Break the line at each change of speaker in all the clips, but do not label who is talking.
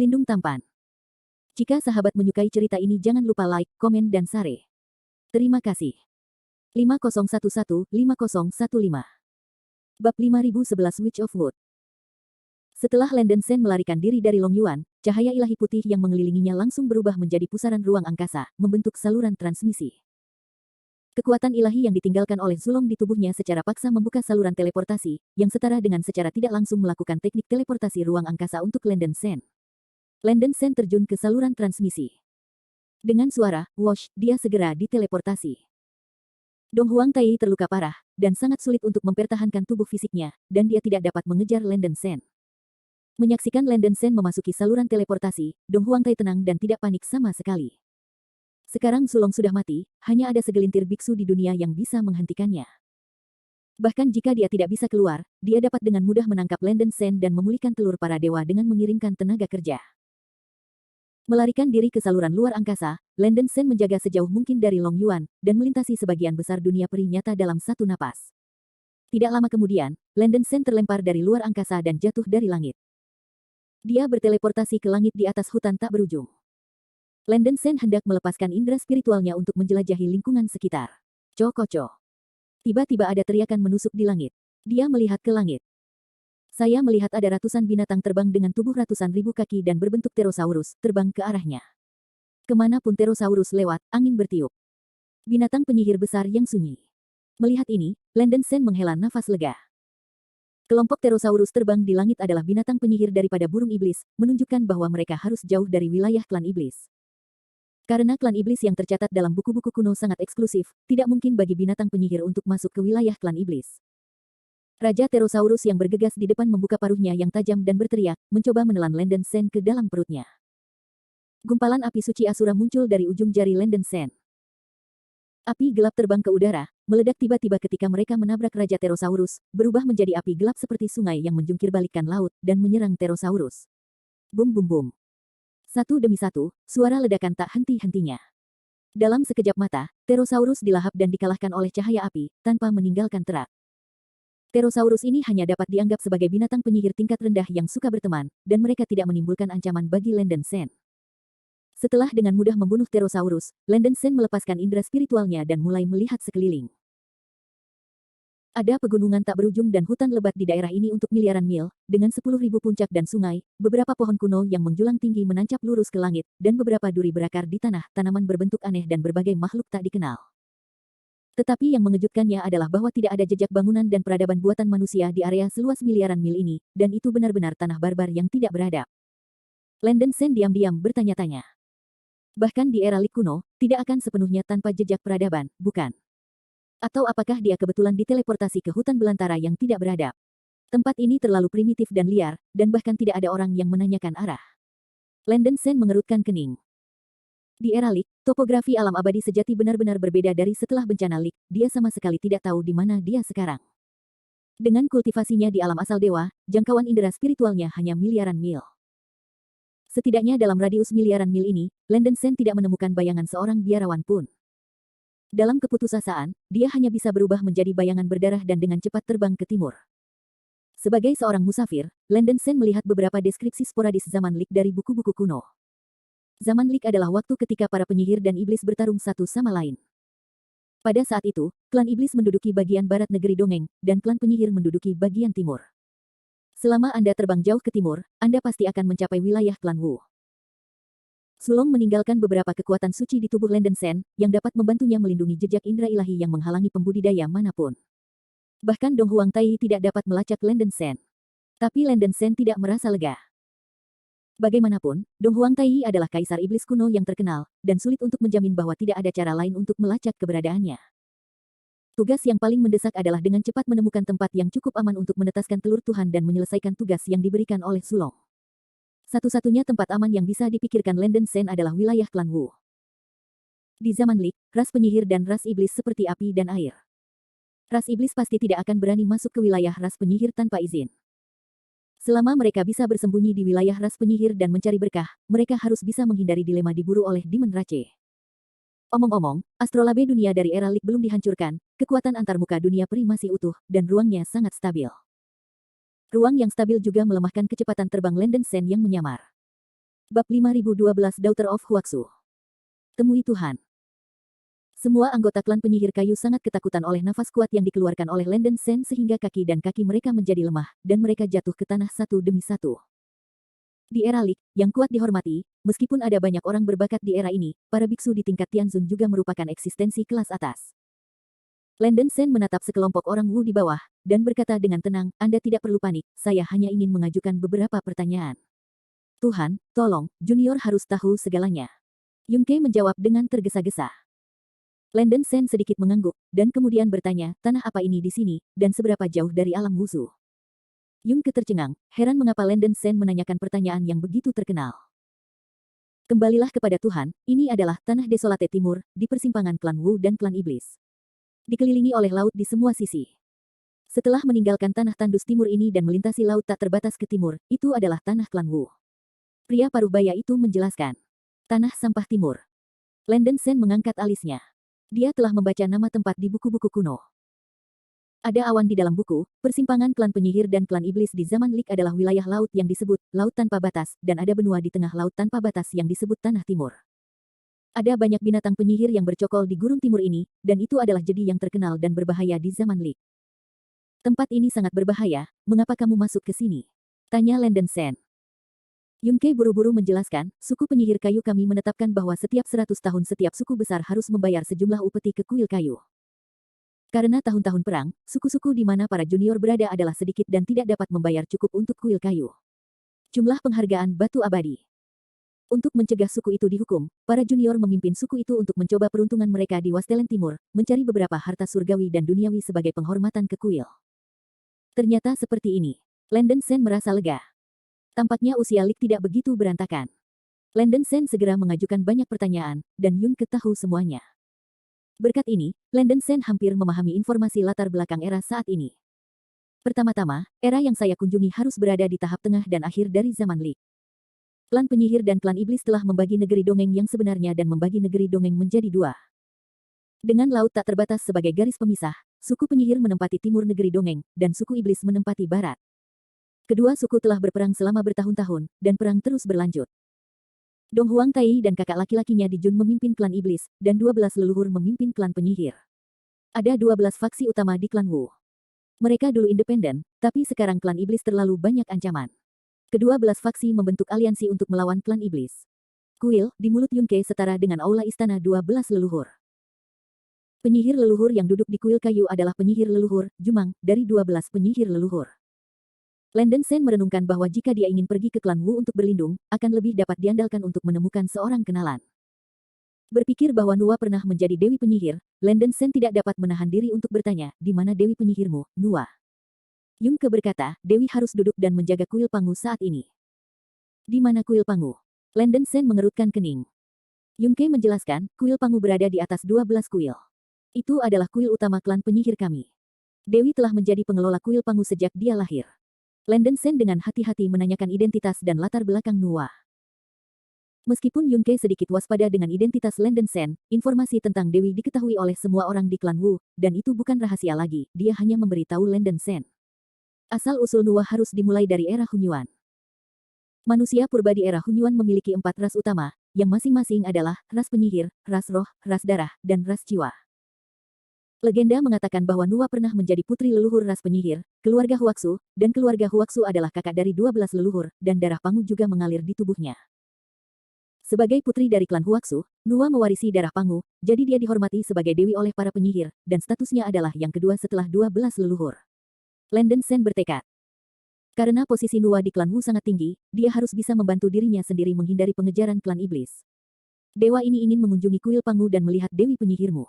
Pelindung tampan. Jika sahabat menyukai cerita ini jangan lupa like, komen dan share. Terima kasih. 5011-5015 Bab 5011 Witch of Wood. Setelah Landen Sen melarikan diri dari Long Yuan, cahaya ilahi putih yang mengelilinginya langsung berubah menjadi pusaran ruang angkasa, membentuk saluran transmisi. Kekuatan ilahi yang ditinggalkan oleh Zulong di tubuhnya secara paksa membuka saluran teleportasi, yang setara dengan secara tidak langsung melakukan teknik teleportasi ruang angkasa untuk Landen Sen. Landen Sen terjun ke saluran transmisi. Dengan suara, "Wosh," dia segera diteleportasi. Dong Huang Tai terluka parah, dan sangat sulit untuk mempertahankan tubuh fisiknya, dan dia tidak dapat mengejar Landen Sen. Menyaksikan Landen Sen memasuki saluran teleportasi, Dong Huang Tai tenang dan tidak panik sama sekali. Sekarang Zulong sudah mati, hanya ada segelintir biksu di dunia yang bisa menghentikannya. Bahkan jika dia tidak bisa keluar, dia dapat dengan mudah menangkap Landen Sen dan memulihkan telur para dewa dengan mengirimkan tenaga kerja. Melarikan diri ke saluran luar angkasa, Landen Sen menjaga sejauh mungkin dari Long Yuan, dan melintasi sebagian besar dunia peri nyata dalam satu napas. Tidak lama kemudian, Landen Sen terlempar dari luar angkasa dan jatuh dari langit. Dia berteleportasi ke langit di atas hutan tak berujung. Landen Sen hendak melepaskan indera spiritualnya untuk menjelajahi lingkungan sekitar. Cokoco. Tiba-tiba ada teriakan menusuk di langit. Dia melihat ke langit. Saya melihat ada ratusan binatang terbang dengan tubuh ratusan ribu kaki dan berbentuk pterosaurus, terbang ke arahnya. Kemanapun pterosaurus lewat, angin bertiup. Binatang penyihir besar yang sunyi. Melihat ini, Landen Sen menghela nafas lega. Kelompok pterosaurus terbang di langit adalah binatang penyihir daripada burung iblis, menunjukkan bahwa mereka harus jauh dari wilayah klan iblis. Karena klan iblis yang tercatat dalam buku-buku kuno sangat eksklusif, tidak mungkin bagi binatang penyihir untuk masuk ke wilayah klan iblis. Raja Pterosaurus yang bergegas di depan membuka paruhnya yang tajam dan berteriak, mencoba menelan Landen Sen ke dalam perutnya. Gumpalan api suci Asura muncul dari ujung jari Landen Sen. Api gelap terbang ke udara, meledak tiba-tiba ketika mereka menabrak Raja Pterosaurus, berubah menjadi api gelap seperti sungai yang menjungkir balikkan laut, dan menyerang Pterosaurus. Bum bum bum. Satu demi satu, suara ledakan tak henti-hentinya. Dalam sekejap mata, Pterosaurus dilahap dan dikalahkan oleh cahaya api, tanpa meninggalkan terak. Pterosaurus ini hanya dapat dianggap sebagai binatang penyihir tingkat rendah yang suka berteman, dan mereka tidak menimbulkan ancaman bagi Landen Sen. Setelah dengan mudah membunuh Pterosaurus, Landen Sen melepaskan indera spiritualnya dan mulai melihat sekeliling. Ada pegunungan tak berujung dan hutan lebat di daerah ini untuk miliaran mil, dengan 10.000 puncak dan sungai, beberapa pohon kuno yang menjulang tinggi menancap lurus ke langit, dan beberapa duri berakar di tanah, tanaman berbentuk aneh dan berbagai makhluk tak dikenal. Tetapi yang mengejutkannya adalah bahwa tidak ada jejak bangunan dan peradaban buatan manusia di area seluas miliaran mil ini, dan itu benar-benar tanah barbar yang tidak beradab. Landen Sen diam-diam bertanya-tanya. Bahkan di era Lik kuno, tidak akan sepenuhnya tanpa jejak peradaban, bukan? Atau apakah dia kebetulan diteleportasi ke hutan belantara yang tidak beradab? Tempat ini terlalu primitif dan liar, dan bahkan tidak ada orang yang menanyakan arah. Landen Sen mengerutkan kening. Di era Lik, topografi alam abadi sejati benar-benar berbeda dari setelah bencana Lik, dia sama sekali tidak tahu di mana dia sekarang. Dengan kultivasinya di alam asal dewa, jangkauan indera spiritualnya hanya miliaran mil. Setidaknya dalam radius miliaran mil ini, Landen Sen tidak menemukan bayangan seorang biarawan pun. Dalam keputusasaan, dia hanya bisa berubah menjadi bayangan berdarah dan dengan cepat terbang ke timur. Sebagai seorang musafir, Landen Sen melihat beberapa deskripsi sporadis zaman Lik dari buku-buku kuno. Zaman Lik adalah waktu ketika para penyihir dan iblis bertarung satu sama lain. Pada saat itu, klan iblis menduduki bagian barat negeri Dongeng, dan klan penyihir menduduki bagian timur. Selama Anda terbang jauh ke timur, Anda pasti akan mencapai wilayah klan Wu. Zulong meninggalkan beberapa kekuatan suci di tubuh Landen Sen, yang dapat membantunya melindungi jejak indera ilahi yang menghalangi pembudidaya manapun. Bahkan Dong Huang Tai tidak dapat melacak Landen Sen. Tapi Landen Sen tidak merasa lega. Bagaimanapun, Dong Huang Tai adalah kaisar iblis kuno yang terkenal, dan sulit untuk menjamin bahwa tidak ada cara lain untuk melacak keberadaannya. Tugas yang paling mendesak adalah dengan cepat menemukan tempat yang cukup aman untuk menetaskan telur Tuhan dan menyelesaikan tugas yang diberikan oleh Zulong. Satu-satunya tempat aman yang bisa dipikirkan Landen Sen adalah wilayah klan Wu. Di zaman Lik, ras penyihir dan ras iblis seperti api dan air. Ras iblis pasti tidak akan berani masuk ke wilayah ras penyihir tanpa izin. Selama mereka bisa bersembunyi di wilayah ras penyihir dan mencari berkah, mereka harus bisa menghindari dilema diburu oleh Demon Rache. Omong-omong, astrolabe dunia dari era Lik belum dihancurkan, kekuatan antarmuka dunia peri masih utuh, dan ruangnya sangat stabil. Ruang yang stabil juga melemahkan kecepatan terbang Landen Sen yang menyamar. Bab 5012 Daughter of Huaxu. Temui Tuhan. Semua anggota klan penyihir kayu sangat ketakutan oleh nafas kuat yang dikeluarkan oleh Landen Sen sehingga kaki dan kaki mereka menjadi lemah, dan mereka jatuh ke tanah satu demi satu. Di era Lik, yang kuat dihormati, meskipun ada banyak orang berbakat di era ini, para biksu di tingkat Tianzun juga merupakan eksistensi kelas atas. Landen Sen menatap sekelompok orang Wu di bawah, dan berkata dengan tenang, Anda tidak perlu panik, saya hanya ingin mengajukan beberapa pertanyaan. Tuhan, tolong, junior harus tahu segalanya. Yun Ke menjawab dengan tergesa-gesa. Landen Sen sedikit mengangguk, dan kemudian bertanya, tanah apa ini di sini, dan seberapa jauh dari alam wushu? Yun Ke tercengang, heran mengapa Landen Sen menanyakan pertanyaan yang begitu terkenal. Kembalilah kepada Tuhan, ini adalah tanah desolate timur, di persimpangan klan Wu dan klan iblis. Dikelilingi oleh laut di semua sisi. Setelah meninggalkan tanah tandus timur ini dan melintasi laut tak terbatas ke timur, itu adalah tanah klan Wu. Pria paruh baya itu menjelaskan. Tanah sampah timur. Landen Sen mengangkat alisnya. Dia telah membaca nama tempat di buku-buku kuno. Ada awan di dalam buku, persimpangan klan penyihir dan klan iblis di zaman Lik adalah wilayah laut yang disebut Laut Tanpa Batas, dan ada benua di tengah Laut Tanpa Batas yang disebut Tanah Timur. Ada banyak binatang penyihir yang bercokol di gurun timur ini, dan itu adalah jadi yang terkenal dan berbahaya di zaman Lik. Tempat ini sangat berbahaya, mengapa kamu masuk ke sini? Tanya Landen Sen. Yun Ke buru-buru menjelaskan, suku penyihir kayu kami menetapkan bahwa setiap 100 tahun setiap suku besar harus membayar sejumlah upeti ke kuil kayu. Karena tahun-tahun perang, suku-suku di mana para junior berada adalah sedikit dan tidak dapat membayar cukup untuk kuil kayu. Jumlah penghargaan batu abadi. Untuk mencegah suku itu dihukum, para junior memimpin suku itu untuk mencoba peruntungan mereka di Wastelen Timur, mencari beberapa harta surgawi dan duniawi sebagai penghormatan ke kuil. Ternyata seperti ini. Landen Sen merasa lega. Tampaknya usia Lik tidak begitu berantakan. Landen Sen segera mengajukan banyak pertanyaan, dan Yun Ke tahu semuanya. Berkat ini, Landen Sen hampir memahami informasi latar belakang era saat ini. Pertama-tama, era yang saya kunjungi harus berada di tahap tengah dan akhir dari zaman Lik. Klan penyihir dan klan iblis telah membagi negeri dongeng yang sebenarnya dan membagi negeri dongeng menjadi dua. Dengan laut tak terbatas sebagai garis pemisah, suku penyihir menempati timur negeri dongeng, dan suku iblis menempati barat. Kedua suku telah berperang selama bertahun-tahun, dan perang terus berlanjut. Dong Huang Tai dan kakak laki-lakinya Di Jun memimpin klan iblis, dan 12 leluhur memimpin klan penyihir. Ada 12 faksi utama di klan Wu. Mereka dulu independen, tapi sekarang klan iblis terlalu banyak ancaman. Kedua belas faksi membentuk aliansi untuk melawan klan iblis. Kuil, di mulut Yun Ke setara dengan aula istana 12 leluhur. Penyihir leluhur yang duduk di kuil kayu adalah penyihir leluhur, Jumang, dari 12 penyihir leluhur. Landen Sen merenungkan bahwa jika dia ingin pergi ke klan Wu untuk berlindung, akan lebih dapat diandalkan untuk menemukan seorang kenalan. Berpikir bahwa Nuwa pernah menjadi Dewi Penyihir, Landen Sen tidak dapat menahan diri untuk bertanya, di mana Dewi Penyihirmu, Nuwa? Yun Ke berkata, Dewi harus duduk dan menjaga kuil Pangu saat ini. Di mana kuil Pangu? Landen Sen mengerutkan kening. Yun Ke menjelaskan, kuil Pangu berada di atas 12 kuil. Itu adalah kuil utama klan penyihir kami. Dewi telah menjadi pengelola kuil Pangu sejak dia lahir. Landen Sen dengan hati-hati menanyakan identitas dan latar belakang Nuwa. Meskipun Yun Ke sedikit waspada dengan identitas Landen Sen, informasi tentang Dewi diketahui oleh semua orang di klan Wu, dan itu bukan rahasia lagi, dia hanya memberitahu Landen Sen. Asal-usul Nuwa harus dimulai dari era Hunyuan. Manusia purba di era Hunyuan memiliki 4 ras utama, yang masing-masing adalah ras penyihir, ras roh, ras darah, dan ras jiwa. Legenda mengatakan bahwa Nuwa pernah menjadi putri leluhur ras penyihir, keluarga Huaxu, dan keluarga Huaxu adalah kakak dari 12 leluhur, dan darah Pangu juga mengalir di tubuhnya. Sebagai putri dari klan Huaxu, Nuwa mewarisi darah Pangu, jadi dia dihormati sebagai dewi oleh para penyihir, dan statusnya adalah yang kedua setelah 12 leluhur. Landen Sen bertekad. Karena posisi Nuwa di klan Wu sangat tinggi, dia harus bisa membantu dirinya sendiri menghindari pengejaran klan iblis. Dewa ini ingin mengunjungi kuil Pangu dan melihat Dewi Penyihirmu.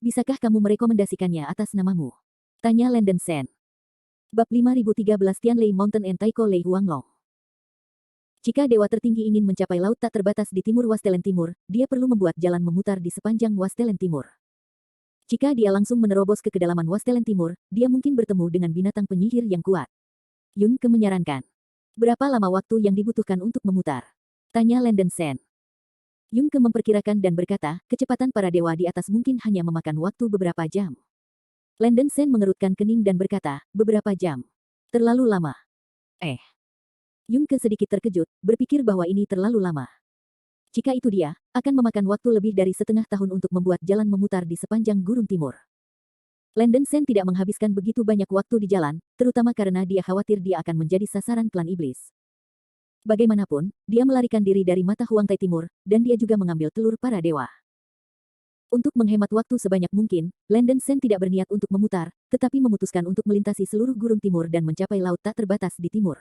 Bisakah kamu merekomendasikannya atas namamu? Tanya Landen Sen. Bab 5013 Tianlei Mountain and Taiko Lei Huanglong. Jika dewa tertinggi ingin mencapai laut tak terbatas di timur Wastelen Timur, dia perlu membuat jalan memutar di sepanjang Wastelen Timur. Jika dia langsung menerobos ke kedalaman Wastelen Timur, dia mungkin bertemu dengan binatang penyihir yang kuat. Yun Ke menyarankan. Berapa lama waktu yang dibutuhkan untuk memutar? Tanya Landen Sen. Yun Ke memperkirakan dan berkata, kecepatan para dewa di atas mungkin hanya memakan waktu beberapa jam. Landen Sen mengerutkan kening dan berkata, beberapa jam. Terlalu lama. Yun Ke sedikit terkejut, berpikir bahwa ini terlalu lama. Jika itu dia, akan memakan waktu lebih dari setengah tahun untuk membuat jalan memutar di sepanjang gurun timur. Landen Sen tidak menghabiskan begitu banyak waktu di jalan, terutama karena dia khawatir dia akan menjadi sasaran klan iblis. Bagaimanapun, dia melarikan diri dari mata Huangtai Timur, dan dia juga mengambil telur para dewa. Untuk menghemat waktu sebanyak mungkin, Landen Sen tidak berniat untuk memutar, tetapi memutuskan untuk melintasi seluruh gurun timur dan mencapai laut tak terbatas di timur.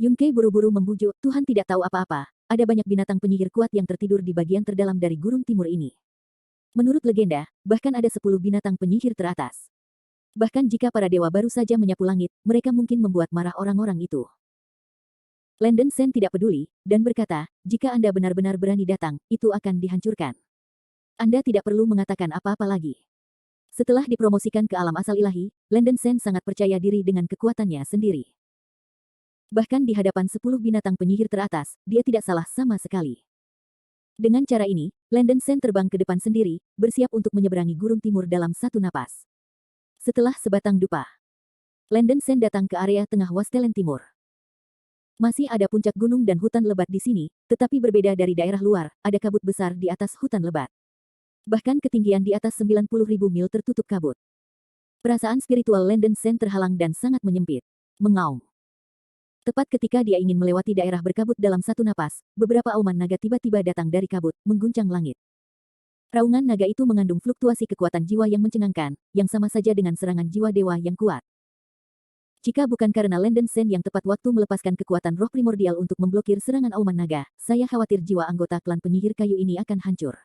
Yun Ke buru-buru membujuk, Tuhan tidak tahu apa-apa, ada banyak binatang penyihir kuat yang tertidur di bagian terdalam dari gurun timur ini. Menurut legenda, bahkan ada 10 binatang penyihir teratas. Bahkan jika para dewa baru saja menyapu langit, mereka mungkin membuat marah orang-orang itu. Landen Sen tidak peduli, dan berkata, jika Anda benar-benar berani datang, itu akan dihancurkan. Anda tidak perlu mengatakan apa-apa lagi. Setelah dipromosikan ke alam asal ilahi, Landen Sen sangat percaya diri dengan kekuatannya sendiri. Bahkan di hadapan 10 binatang penyihir teratas, dia tidak salah sama sekali. Dengan cara ini, Landen Sen terbang ke depan sendiri, bersiap untuk menyeberangi gurun timur dalam satu napas. Setelah sebatang dupa, Landen Sen datang ke area tengah Wastelen Timur. Masih ada puncak gunung dan hutan lebat di sini, tetapi berbeda dari daerah luar, ada kabut besar di atas hutan lebat. Bahkan ketinggian di atas 90.000 mil tertutup kabut. Perasaan spiritual Landen Sen terhalang dan sangat menyempit. Mengaum. Tepat ketika dia ingin melewati daerah berkabut dalam satu napas, beberapa auman naga tiba-tiba datang dari kabut, mengguncang langit. Raungan naga itu mengandung fluktuasi kekuatan jiwa yang mencengangkan, yang sama saja dengan serangan jiwa dewa yang kuat. Jika bukan karena Landen Sen yang tepat waktu melepaskan kekuatan roh primordial untuk memblokir serangan auman naga, saya khawatir jiwa anggota klan penyihir kayu ini akan hancur.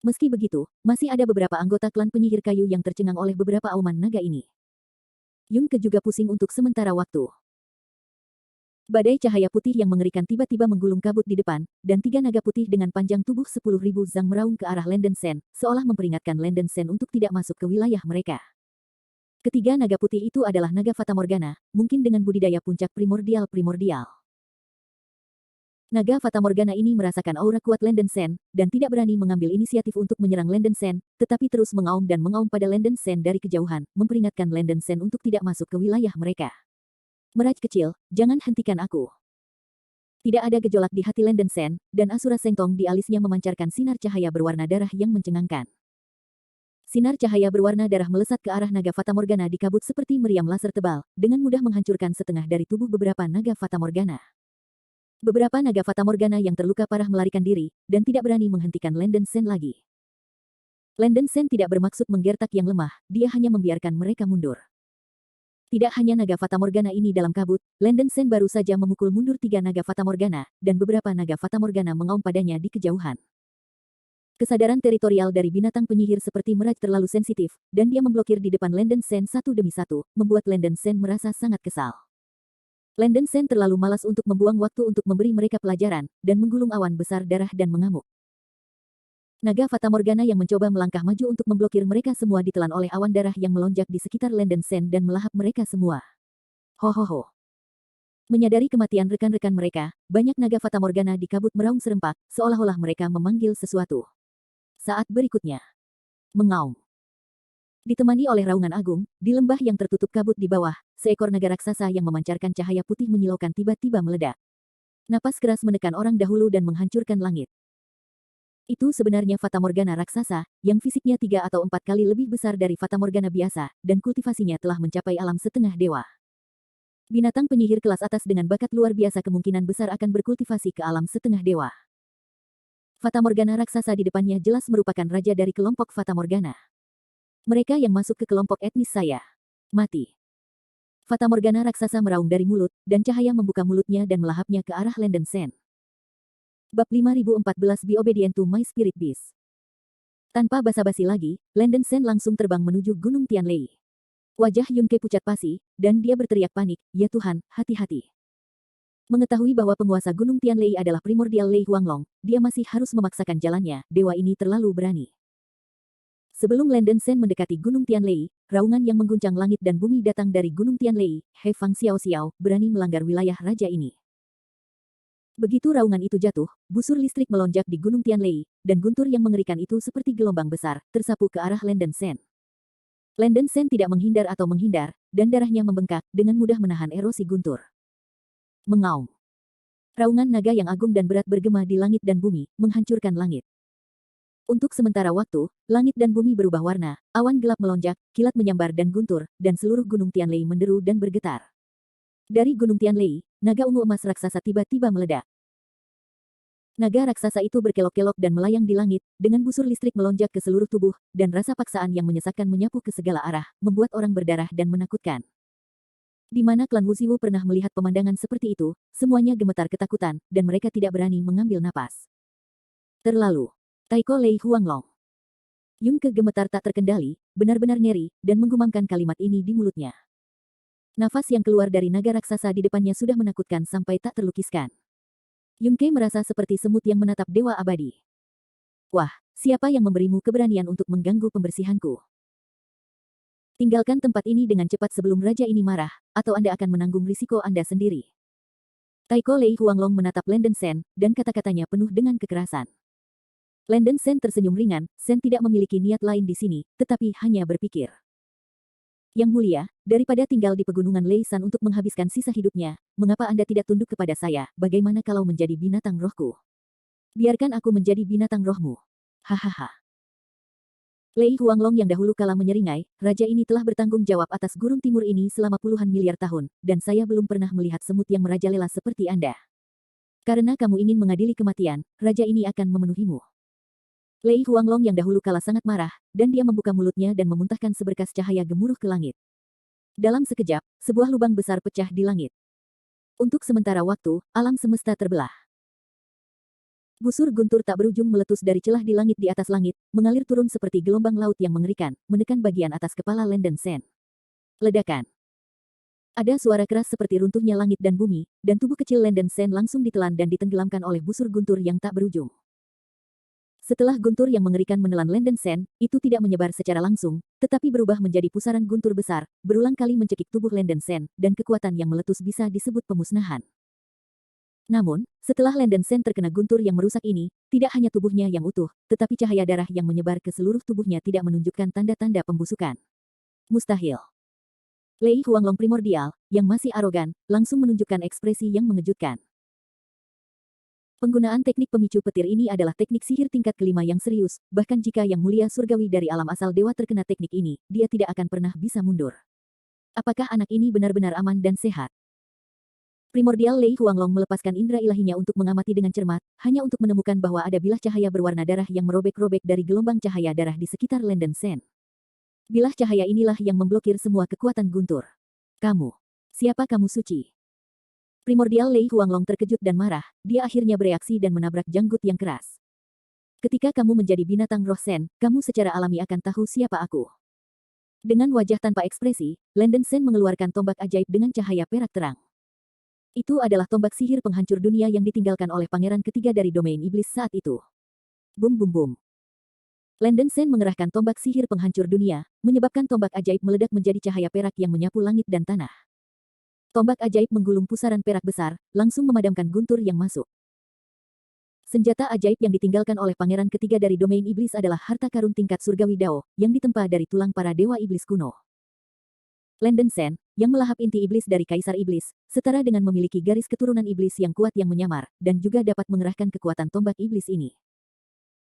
Meski begitu, masih ada beberapa anggota klan penyihir kayu yang tercengang oleh beberapa auman naga ini. Yun Ke juga pusing untuk sementara waktu. Badai cahaya putih yang mengerikan tiba-tiba menggulung kabut di depan, dan 3 naga putih dengan panjang tubuh 10.000 zang meraung ke arah Landen Sen, seolah memperingatkan Landen Sen untuk tidak masuk ke wilayah mereka. Ketiga naga putih itu adalah naga Fatamorgana, mungkin dengan budidaya puncak primordial. Naga Fatamorgana ini merasakan aura kuat Landen Sen, dan tidak berani mengambil inisiatif untuk menyerang Landen Sen, tetapi terus mengaum dan mengaum pada Landen Sen dari kejauhan, memperingatkan Landen Sen untuk tidak masuk ke wilayah mereka. Meraj kecil, jangan hentikan aku. Tidak ada gejolak di hati Landen Sen, dan Asura Sengtong di alisnya memancarkan sinar cahaya berwarna darah yang mencengangkan. Sinar cahaya berwarna darah melesat ke arah naga Fatamorgana di kabut seperti meriam laser tebal, dengan mudah menghancurkan setengah dari tubuh beberapa naga Fatamorgana. Beberapa naga Fatamorgana yang terluka parah melarikan diri, dan tidak berani menghentikan Landen Sen lagi. Landen Sen tidak bermaksud menggertak yang lemah, dia hanya membiarkan mereka mundur. Tidak hanya naga Fatamorgana ini dalam kabut, Landen Sen baru saja memukul mundur 3 naga Fatamorgana, dan beberapa naga Fatamorgana mengaum padanya di kejauhan. Kesadaran teritorial dari binatang penyihir seperti Meraj terlalu sensitif, dan dia memblokir di depan Landen Sen satu demi satu, membuat Landen Sen merasa sangat kesal. Landen Sen terlalu malas untuk membuang waktu untuk memberi mereka pelajaran, dan menggulung awan besar darah dan mengamuk. Naga Fatamorgana yang mencoba melangkah maju untuk memblokir mereka semua ditelan oleh awan darah yang melonjak di sekitar Landen Sen dan melahap mereka semua. Ho. Menyadari kematian rekan-rekan mereka, banyak naga Fatamorgana di kabut meraung serempak, seolah-olah mereka memanggil sesuatu. Saat berikutnya, mengaum. Ditemani oleh raungan agung, di lembah yang tertutup kabut di bawah, seekor naga raksasa yang memancarkan cahaya putih menyilaukan tiba-tiba meledak. Napas keras menekan orang dahulu dan menghancurkan langit. Itu sebenarnya Fatamorgana raksasa, yang fisiknya 3 atau 4 kali lebih besar dari Fatamorgana biasa, dan kultivasinya telah mencapai alam setengah dewa. Binatang penyihir kelas atas dengan bakat luar biasa kemungkinan besar akan berkultivasi ke alam setengah dewa. Fatamorgana raksasa di depannya jelas merupakan raja dari kelompok Fatamorgana. Mereka yang masuk ke kelompok etnis saya. Mati. Fatamorgana raksasa meraung dari mulut, dan cahaya membuka mulutnya dan melahapnya ke arah Landen Sen. Bab 5014 Be Obedient to My Spirit Beast. Tanpa basa-basi lagi, Landen Sen langsung terbang menuju Gunung Tianlei. Wajah Yun Ke pucat pasi, dan dia berteriak panik, "Ya Tuhan, hati-hati." Mengetahui bahwa penguasa Gunung Tianlei adalah primordial Lei Huanglong, dia masih harus memaksakan jalannya, dewa ini terlalu berani. Sebelum Landen Sen mendekati Gunung Tianlei, raungan yang mengguncang langit dan bumi datang dari Gunung Tianlei, He Fang Xiao Xiao, berani melanggar wilayah raja ini. Begitu raungan itu jatuh, busur listrik melonjak di Gunung Tianlei, dan guntur yang mengerikan itu seperti gelombang besar, tersapu ke arah Landen Sen. Landen Sen tidak menghindar atau menghindar, dan darahnya membengkak, dengan mudah menahan erosi guntur. Mengaum. Raungan naga yang agung dan berat bergema di langit dan bumi, menghancurkan langit. Untuk sementara waktu, langit dan bumi berubah warna, awan gelap melonjak, kilat menyambar dan guntur, dan seluruh gunung Tianlei menderu dan bergetar. Dari gunung Tianlei, naga ungu emas raksasa tiba-tiba meledak. Naga raksasa itu berkelok-kelok dan melayang di langit, dengan busur listrik melonjak ke seluruh tubuh, dan rasa paksaan yang menyesakkan menyapu ke segala arah, membuat orang berdarah dan menakutkan. Di mana klan Wuxiwu pernah melihat pemandangan seperti itu, semuanya gemetar ketakutan, dan mereka tidak berani mengambil napas. Terlalu. Taiko Lei Huanglong. Yung Ke gemetar tak terkendali, benar-benar ngeri, dan menggumamkan kalimat ini di mulutnya. Nafas yang keluar dari naga raksasa di depannya sudah menakutkan sampai tak terlukiskan. Yung Ke merasa seperti semut yang menatap dewa abadi. Wah, siapa yang memberimu keberanian untuk mengganggu pembersihanku? Tinggalkan tempat ini dengan cepat sebelum raja ini marah, atau Anda akan menanggung risiko Anda sendiri. Taiko Lei Huanglong menatap Landen Sen, dan kata-katanya penuh dengan kekerasan. Landen Sen tersenyum ringan, Sen tidak memiliki niat lain di sini, tetapi hanya berpikir. Yang mulia, daripada tinggal di pegunungan Leisan untuk menghabiskan sisa hidupnya, mengapa Anda tidak tunduk kepada saya, bagaimana kalau menjadi binatang rohku? Biarkan aku menjadi binatang rohmu. Hahaha. Lei Huanglong yang dahulu kala menyeringai, raja ini telah bertanggung jawab atas gurun timur ini selama puluhan miliar tahun, dan saya belum pernah melihat semut yang merajalela seperti Anda. Karena kamu ingin mengadili kematian, raja ini akan memenuhimu. Lei Huanglong yang dahulu kala sangat marah, dan dia membuka mulutnya dan memuntahkan seberkas cahaya gemuruh ke langit. Dalam sekejap, sebuah lubang besar pecah di langit. Untuk sementara waktu, alam semesta terbelah. Busur guntur tak berujung meletus dari celah di langit di atas langit, mengalir turun seperti gelombang laut yang mengerikan, menekan bagian atas kepala Landen Sen. Ledakan. Ada suara keras seperti runtuhnya langit dan bumi, dan tubuh kecil Landen Sen langsung ditelan dan ditenggelamkan oleh busur guntur yang tak berujung. Setelah guntur yang mengerikan menelan Landen Sen, itu tidak menyebar secara langsung, tetapi berubah menjadi pusaran guntur besar, berulang kali mencekik tubuh Landen Sen, dan kekuatan yang meletus bisa disebut pemusnahan. Namun, setelah Landen Sen terkena guntur yang merusak ini, tidak hanya tubuhnya yang utuh, tetapi cahaya darah yang menyebar ke seluruh tubuhnya tidak menunjukkan tanda-tanda pembusukan. Mustahil. Lei Huanglong primordial, yang masih arogan, langsung menunjukkan ekspresi yang mengejutkan. Penggunaan teknik pemicu petir ini adalah teknik sihir tingkat kelima yang serius, bahkan jika yang mulia surgawi dari alam asal dewa terkena teknik ini, dia tidak akan pernah bisa mundur. Apakah anak ini benar-benar aman dan sehat? Primordial Lei Huanglong melepaskan indera ilahinya untuk mengamati dengan cermat, hanya untuk menemukan bahwa ada bilah cahaya berwarna darah yang merobek-robek dari gelombang cahaya darah di sekitar Landen Sen. Bilah cahaya inilah yang memblokir semua kekuatan guntur. Kamu. Siapa kamu suci? Primordial Lei Huanglong terkejut dan marah, dia akhirnya bereaksi dan menabrak janggut yang keras. Ketika kamu menjadi binatang roh Sen, kamu secara alami akan tahu siapa aku. Dengan wajah tanpa ekspresi, Landen Sen mengeluarkan tombak ajaib dengan cahaya perak terang. Itu adalah tombak sihir penghancur dunia yang ditinggalkan oleh pangeran ketiga dari domain iblis saat itu. Bum bum bum. Landen Sen mengerahkan tombak sihir penghancur dunia, menyebabkan tombak ajaib meledak menjadi cahaya perak yang menyapu langit dan tanah. Tombak ajaib menggulung pusaran perak besar, langsung memadamkan guntur yang masuk. Senjata ajaib yang ditinggalkan oleh pangeran ketiga dari domain iblis adalah harta karun tingkat surgawi Dao, yang ditempa dari tulang para dewa iblis kuno. Landen Sen, yang melahap inti iblis dari kaisar iblis, setara dengan memiliki garis keturunan iblis yang kuat yang menyamar, dan juga dapat mengerahkan kekuatan tombak iblis ini.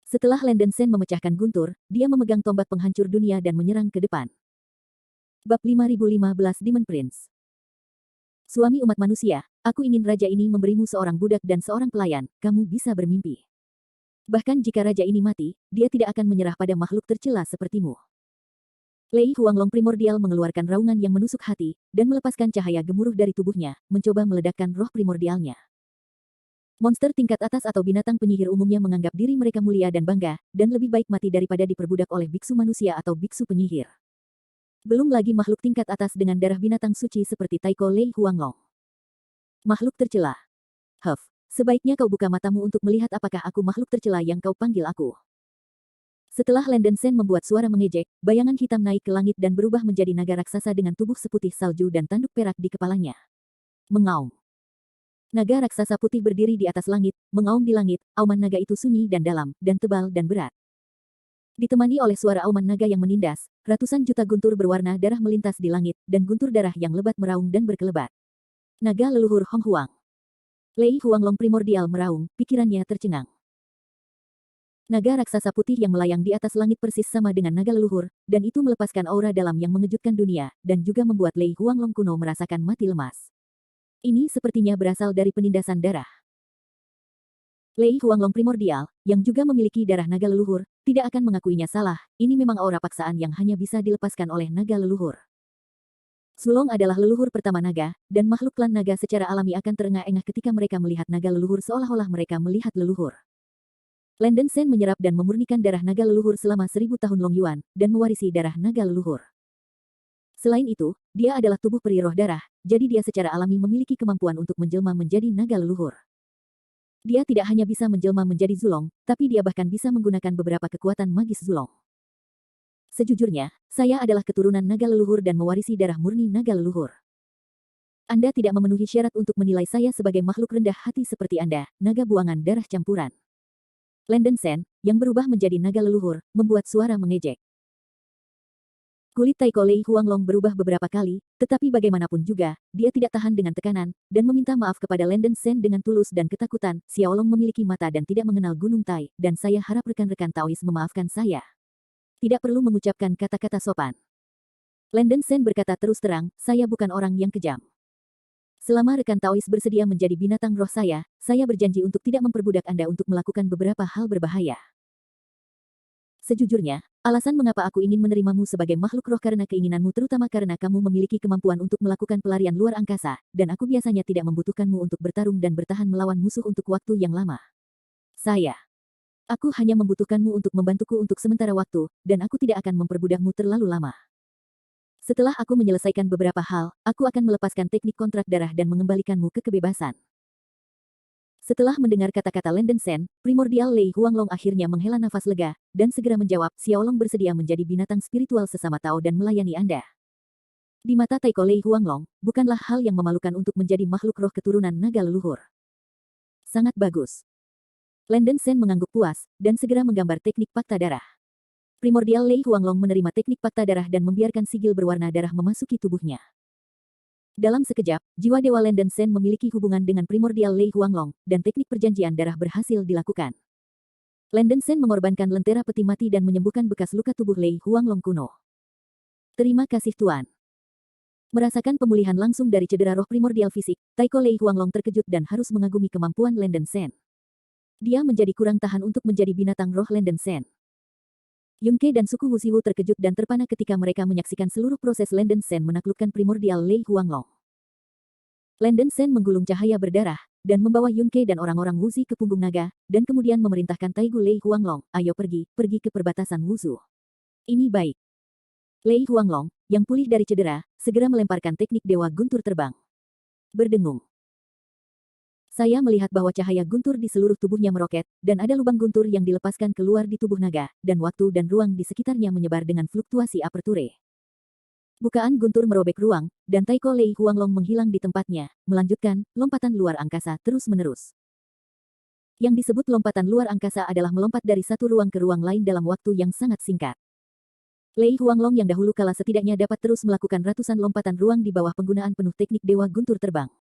Setelah Landen Sen memecahkan guntur, dia memegang tombak penghancur dunia dan menyerang ke depan. Bab 5015 Demon Prince. Suami umat manusia, aku ingin raja ini memberimu seorang budak dan seorang pelayan, kamu bisa bermimpi. Bahkan jika raja ini mati, dia tidak akan menyerah pada makhluk tercela sepertimu. Lei Huanglong primordial mengeluarkan raungan yang menusuk hati, dan melepaskan cahaya gemuruh dari tubuhnya, mencoba meledakkan roh primordialnya. Monster tingkat atas atau binatang penyihir umumnya menganggap diri mereka mulia dan bangga, dan lebih baik mati daripada diperbudak oleh biksu manusia atau biksu penyihir. Belum lagi makhluk tingkat atas dengan darah binatang suci seperti Taiko Lei Huanglong. Makhluk tercela. Sebaiknya kau buka matamu untuk melihat apakah aku makhluk tercela yang kau panggil aku. Setelah Landen Sen membuat suara mengejek, bayangan hitam naik ke langit dan berubah menjadi naga raksasa dengan tubuh seputih salju dan tanduk perak di kepalanya. Mengaum. Naga raksasa putih berdiri di atas langit, mengaum di langit, auman naga itu sunyi dan dalam, dan tebal dan berat. Ditemani oleh suara auman naga yang menindas, ratusan juta guntur berwarna darah melintas di langit, dan guntur darah yang lebat meraung dan berkelebat. Naga leluhur Hong Huang. Lei Huanglong primordial meraung, pikirannya tercengang. Naga raksasa putih yang melayang di atas langit persis sama dengan naga leluhur, dan itu melepaskan aura dalam yang mengejutkan dunia, dan juga membuat Lei Huanglong kuno merasakan mati lemas. Ini sepertinya berasal dari penindasan darah. Lei Huanglong primordial, yang juga memiliki darah naga leluhur, tidak akan mengakuinya salah, ini memang aura paksaan yang hanya bisa dilepaskan oleh naga leluhur. Sulong adalah leluhur pertama naga, dan makhluk klan naga secara alami akan terengah-engah ketika mereka melihat naga leluhur seolah-olah mereka melihat leluhur. Landen Sen menyerap dan memurnikan darah naga leluhur selama 1000 tahun Long Yuan, dan mewarisi darah naga leluhur. Selain itu, dia adalah tubuh peri roh darah, jadi dia secara alami memiliki kemampuan untuk menjelma menjadi naga leluhur. Dia tidak hanya bisa menjelma menjadi Zulong, tapi dia bahkan bisa menggunakan beberapa kekuatan magis Zulong. Sejujurnya, saya adalah keturunan naga leluhur dan mewarisi darah murni naga leluhur. Anda tidak memenuhi syarat untuk menilai saya sebagai makhluk rendah hati seperti Anda, naga buangan darah campuran. Landen Sen, yang berubah menjadi naga leluhur, membuat suara mengejek. Kulit Taiko Lei Huanglong berubah beberapa kali, tetapi bagaimanapun juga, dia tidak tahan dengan tekanan, dan meminta maaf kepada Landen Sen dengan tulus dan ketakutan. Xiaolong memiliki mata dan tidak mengenal Gunung Tai, dan saya harap rekan-rekan Taois memaafkan saya. Tidak perlu mengucapkan kata-kata sopan. Landen Sen berkata terus terang, saya bukan orang yang kejam. Selama rekan Taois bersedia menjadi binatang roh saya berjanji untuk tidak memperbudak Anda untuk melakukan beberapa hal berbahaya. Sejujurnya, alasan mengapa aku ingin menerimamu sebagai makhluk roh karena keinginanmu terutama karena kamu memiliki kemampuan untuk melakukan pelarian luar angkasa, dan aku biasanya tidak membutuhkanmu untuk bertarung dan bertahan melawan musuh untuk waktu yang lama. Aku hanya membutuhkanmu untuk membantuku untuk sementara waktu, dan aku tidak akan memperbudakmu terlalu lama. Setelah aku menyelesaikan beberapa hal, aku akan melepaskan teknik kontrak darah dan mengembalikanmu ke kebebasan. Setelah mendengar kata-kata Landen Sen, primordial Lei Huanglong akhirnya menghela nafas lega, dan segera menjawab, Xiaolong bersedia menjadi binatang spiritual sesama Tao dan melayani Anda. Di mata Taiko Lei Huanglong, bukanlah hal yang memalukan untuk menjadi makhluk roh keturunan naga leluhur. Sangat bagus. Landen Sen mengangguk puas, dan segera menggambar teknik fakta darah. Primordial Lei Huanglong menerima teknik fakta darah dan membiarkan sigil berwarna darah memasuki tubuhnya. Dalam sekejap, jiwa Dewa Landen Sen memiliki hubungan dengan primordial Lei Huanglong, dan teknik perjanjian darah berhasil dilakukan. Landen Sen mengorbankan lentera peti mati dan menyembuhkan bekas luka tubuh Lei Huanglong kuno. Terima kasih Tuan. Merasakan pemulihan langsung dari cedera roh primordial fisik, Taiko Lei Huanglong terkejut dan harus mengagumi kemampuan Landen Sen. Dia menjadi kurang tahan untuk menjadi binatang roh Landen Sen. Yunke dan suku Wuxiwu terkejut dan terpana ketika mereka menyaksikan seluruh proses Landen Sen menaklukkan primordial Lei Huanglong. Landen Sen menggulung cahaya berdarah, dan membawa Yunke dan orang-orang Wuxi ke punggung naga, dan kemudian memerintahkan Taigu Lei Huanglong, ayo pergi ke perbatasan Wuzhu. Ini baik. Lei Huanglong, yang pulih dari cedera, segera melemparkan teknik Dewa Guntur terbang. Berdengung. Saya melihat bahwa cahaya guntur di seluruh tubuhnya meroket, dan ada lubang guntur yang dilepaskan keluar di tubuh naga, dan waktu dan ruang di sekitarnya menyebar dengan fluktuasi aperture. Bukaan guntur merobek ruang, dan Taiko Lei Huanglong menghilang di tempatnya, melanjutkan lompatan luar angkasa terus-menerus. Yang disebut lompatan luar angkasa adalah melompat dari satu ruang ke ruang lain dalam waktu yang sangat singkat. Lei Huanglong yang dahulu kala setidaknya dapat terus melakukan ratusan lompatan ruang di bawah penggunaan penuh teknik Dewa Guntur terbang.